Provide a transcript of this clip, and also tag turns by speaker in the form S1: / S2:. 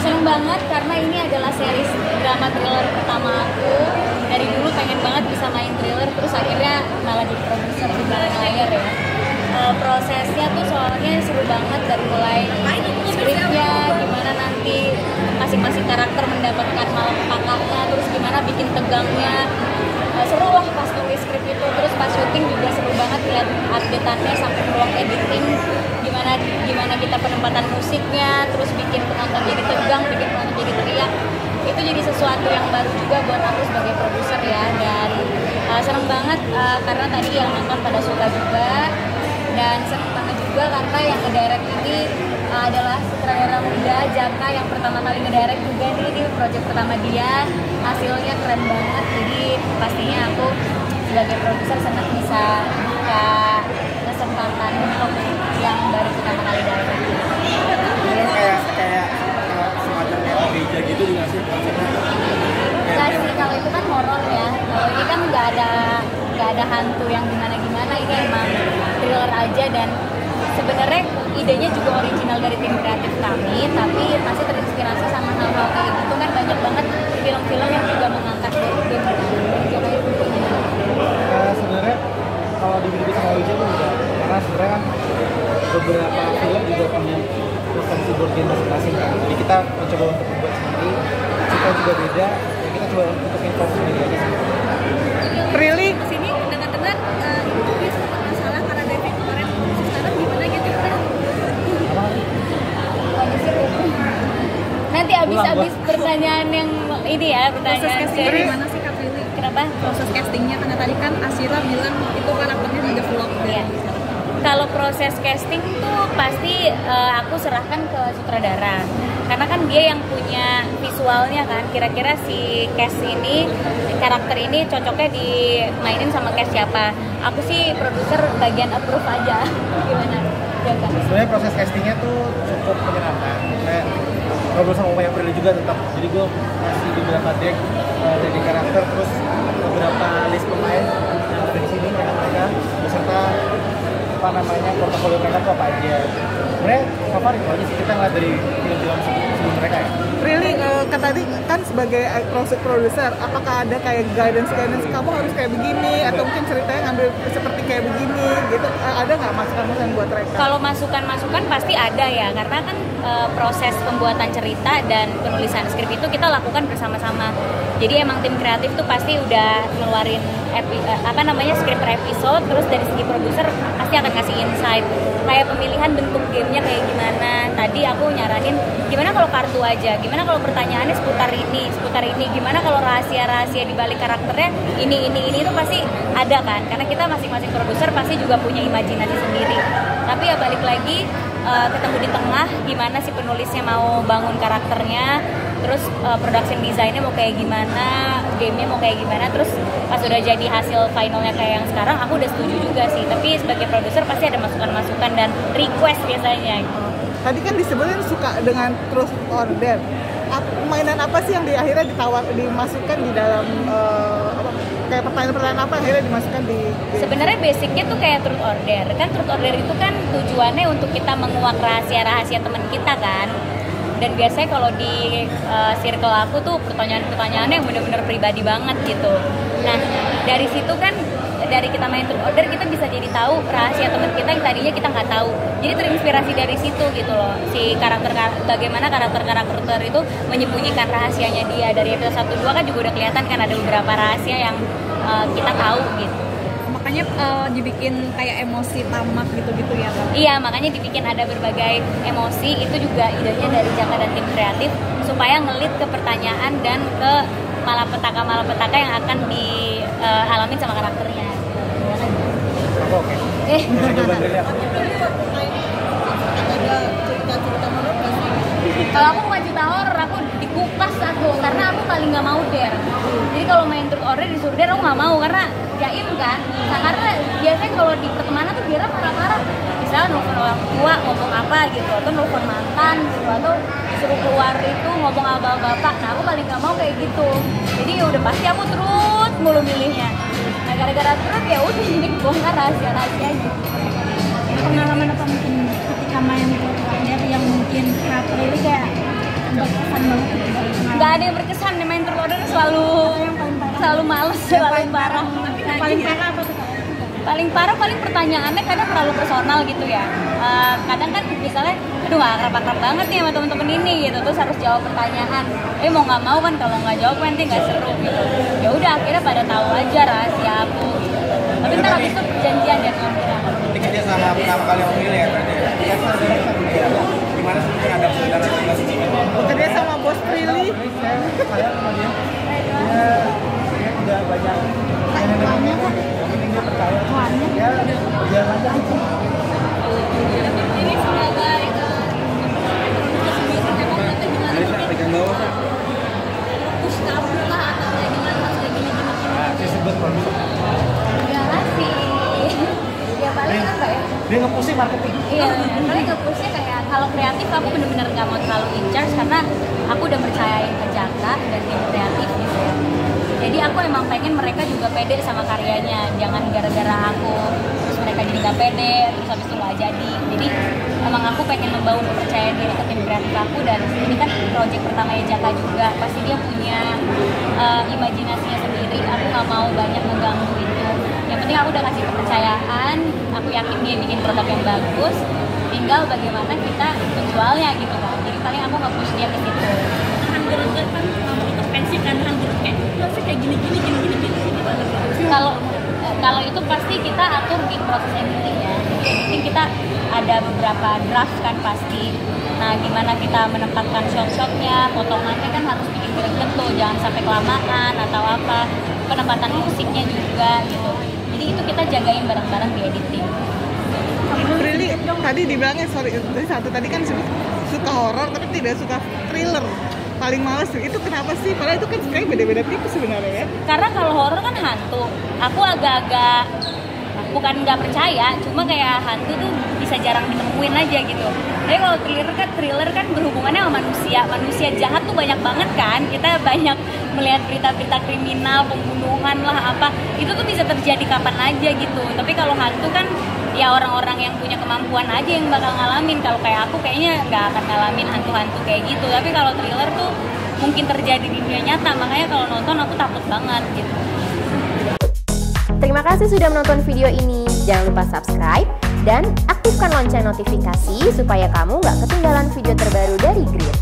S1: Seneng banget karena ini adalah series drama thriller pertama aku. Dari dulu pengen banget bisa main thriller, terus akhirnya malah jadi produser di belakang layar ya. Prosesnya tuh soalnya seru banget dari mulai skripnya, gimana nanti masing-masing karakter mendapatkan malapetaka, terus gimana bikin tegangnya. Seru lah pas nulis skrip itu, terus pas syuting juga seru banget lihat update-annya sampai ruang editing, gimana kita penempatan musiknya, terus bikin penonton jadi tegang, bikin penonton jadi teriak. Itu jadi sesuatu yang baru juga buat aku sebagai produser ya, dan seneng banget karena tadi yang nonton pada suka juga, dan seneng banget juga karena yang ngedirect ini adalah sutradara muda Jaka yang pertama kali ngedirect juga nih, ini project pertama dia, hasilnya keren banget. Jadi pastinya aku sebagai produser senang bisa buka kesempatan untuk yang baru pertama kali direct.
S2: Kayak semacam kayak gereja gitu juga sih konsepnya.
S1: Enggak sih, kalau itu kan horor ya. Kalau ini kan nggak ada hantu yang gimana-gimana, ini emang thriller aja, dan sebenarnya idenya juga original dari tim kreatif kami, tapi masih terinspirasi sama hal-hal kayak gitu kan. Banyak banget film-film yang juga mengangkat dari tim
S2: Sebenarnya kalau dibikin sama Wija tuh enggak, karena sebenarnya kan beberapa film juga punya referensi board game masing-masing kan. Jadi kita mencoba untuk membuat sendiri, kita juga beda, ya kita coba untuk inform sendiri aja sih.
S1: Really? Kesini dengar-dengar itu dia sempat masalah karena dari kemarin sekarang gimana gitu kan? Nanti abis pertanyaan yang ini ya, pertanyaan
S3: dari mana sih Kak Prilly?
S1: Kenapa?
S3: Proses castingnya, karena tadi kan Asira bilang itu karakternya juga vlog
S1: ya. Kalau proses casting tuh pasti aku serahkan ke sutradara, karena kan dia yang punya visualnya kan. Kira-kira si cast ini, karakter ini cocoknya dimainin sama cast siapa. Aku sih produser bagian approve aja. Gimana? Jaga.
S2: Sebenarnya proses castingnya tuh cukup menyenangkan. Kayak ngobrol sama Umay Prilly juga tetap. Jadi gue ngasih beberapa deck dari karakter, terus beberapa list pemain yang ada di sini mereka beserta portofolio mereka tuh apa aja. Sebenarnya favorit itu aja sih, kita ngeliat dari film-film sebelum mereka ya.
S3: Really, tadi kan sebagai produser, apakah ada kayak guidance kamu harus kayak begini, atau mungkin ceritanya ngambil seperti kayak begini gitu, ada nggak masukan buat mereka?
S1: Kalau masukan pasti ada ya, karena kan proses pembuatan cerita dan penulisan skrip itu kita lakukan bersama-sama. Jadi emang tim kreatif tuh pasti udah ngeluarin skrip per episode, terus dari segi produser pasti akan ngasih insight kayak pemilihan bentuk gamenya kayak gimana. Tadi aku nyaranin gimana kalau kartu aja, gimana kalau pertanyaannya seputar ini, gimana kalau rahasia-rahasia di balik karakternya ini itu pasti ada kan, karena kita masing-masing produser pasti juga punya imajinasi sendiri. Tapi ya balik lagi ketemu di tengah, gimana si penulisnya mau bangun karakternya, terus production design-nya mau kayak gimana, game-nya mau kayak gimana, terus pas udah jadi hasil finalnya kayak yang sekarang, aku udah setuju juga sih. Tapi sebagai produser pasti ada masukan-masukan dan request biasanya.
S3: Tadi kan disebutin suka dengan truth or dare. Mainan apa sih yang akhirnya dimasukkan di dalam kayak pertanyaan-pertanyaan apa yang akhirnya dimasukkan di
S1: sebenarnya basicnya tuh kayak truth or dare. Kan truth or dare itu kan tujuannya untuk kita menguak rahasia-rahasia teman kita kan. Dan biasanya kalau di circle aku tuh pertanyaan-pertanyaannya yang benar-benar pribadi banget gitu. Nah dari situ kan, dari kita main truth or dare, kita bisa jadi tahu rahasia teman kita yang tadinya kita nggak tahu. Jadi terinspirasi dari situ gitu loh. Si bagaimana karakter itu menyembunyikan rahasianya dia. Dari episode 1-2 kan juga udah kelihatan kan ada beberapa rahasia yang kita tahu gitu.
S4: makanya dibikin kayak emosi tamak gitu-gitu ya Kak?
S1: Iya, makanya dibikin ada berbagai emosi. Itu juga idenya dari Jaka dan tim kreatif supaya ngelit ke pertanyaan dan ke malapetaka yang akan dialamin sama karakternya.
S2: Oke. Coba lihat.
S3: Ada cerita-cerita horor nggak sih?
S1: Kalau aku bukan cerita horor, aku dikupas aku karena aku paling nggak mau dare. Jadi kalau main truth or dare disuruh dare aku nggak mau karena jaim kan. Nah, karena biasanya kalau di pertemanan tuh dia marah-marah. Misalnya nelfon orang tua ngomong apa gitu, atau nelfon mantan gitu, atau disuruh keluar itu ngomong abang-bapak. Nah, aku paling nggak mau kayak gitu. Jadi ya udah pasti aku terus mulu milihnya. Nah, gara-gara terus ya udah jadi bongkar rahasia-rahasianya.
S4: Pengalaman apa mungkin ketika main truth or dare yang mungkin karakter ini kayak berkesan banget gitu?
S1: Nggak ada yang berkesan nih, main truth or dare selalu males, selalu parah.
S4: Paling parah apa tuh Kak?
S1: Paling parah pertanyaannya kadang terlalu personal gitu ya. Kadang kan misalnya aduh gak akrab-akrab banget nih sama temen-temen ini gitu, terus harus jawab pertanyaan, mau nggak mau kan kalau nggak jawab nanti nggak seru gitu. Ya udah akhirnya pada tahu aja rahasia aku gitu. Tapi ntar habis itu janjian deh sama Mira.
S2: Ketika dia sama pertama kali memilih ya tadi. Gimana sih mungkin ada saudara juga sih?
S3: Bekerja sama bos Prilly.
S2: Saya sama dia. Dia udah banyak.
S3: Banyak kan?
S2: Mungkin dia percaya. Ya, jalan aja.
S1: Ini sebagai
S2: Pegang bawah kan?
S1: push kamu lah atau kayak gimana maksudnya gini.
S2: Saya sebut produser.
S1: Enggak sih. Ya paling apa ya?
S2: Dia nge-pushing marketing.
S1: Iya, paling nge-pushnya kayak kalau kreatif aku bener-bener gak mau terlalu in charge karena aku udah percayain ke Jaka dan tim kreatif gitu ya. Jadi aku emang pengen mereka juga pede sama karyanya, jangan gara-gara aku terus mereka jadi gak pede, terus habis itu gak jadi. Jadi emang aku pengen membangun kepercayaan diri ke tim kreatif aku, dan ini kan project pertamanya Jaka juga, pasti dia punya imajinasinya sendiri. Aku gak mau banyak mengganggu itu. Yang penting aku udah kasih kepercayaan, aku yakin dia bikin produk yang bagus, tinggal bagaimana kita menjualnya gitu kan. Jadi paling aku nge-push dia ke situ.
S4: Kan intervensi kan kayak gini
S1: Kalau itu pasti kita atur di proses editing ya. Di editing kita ada beberapa draft kan pasti. Nah, gimana kita menempatkan shot-shotnya, potongannya kan harus bikin greget tuh, jangan sampai kelamaan atau apa. Penempatan musiknya juga gitu. Jadi itu kita jagain bareng-bareng di editing.
S3: Prilly tadi dibilangnya tadi kan suka horor tapi tidak suka thriller. Paling males itu kenapa sih? Padahal itu kan kayak beda-beda tipis sebenarnya ya.
S1: Karena kalau horor kan hantu, aku agak-agak bukan nggak percaya, cuma kayak hantu tuh bisa jarang ditemuin aja gitu. Tapi kalau thriller kan berhubungannya sama manusia jahat tuh banyak banget kan. Kita banyak melihat berita-berita kriminal, pembunuhan lah apa, itu tuh bisa terjadi kapan aja gitu. Tapi kalau hantu kan ya orang-orang yang punya kemampuan aja yang bakal ngalamin. Kalau kayak aku kayaknya nggak akan ngalamin hantu-hantu kayak gitu. Tapi kalau thriller tuh mungkin terjadi di dunia nyata, makanya kalau nonton aku takut banget gitu.
S5: Terima kasih sudah menonton video ini. Jangan lupa subscribe dan aktifkan lonceng notifikasi supaya kamu nggak ketinggalan video terbaru dari Grid.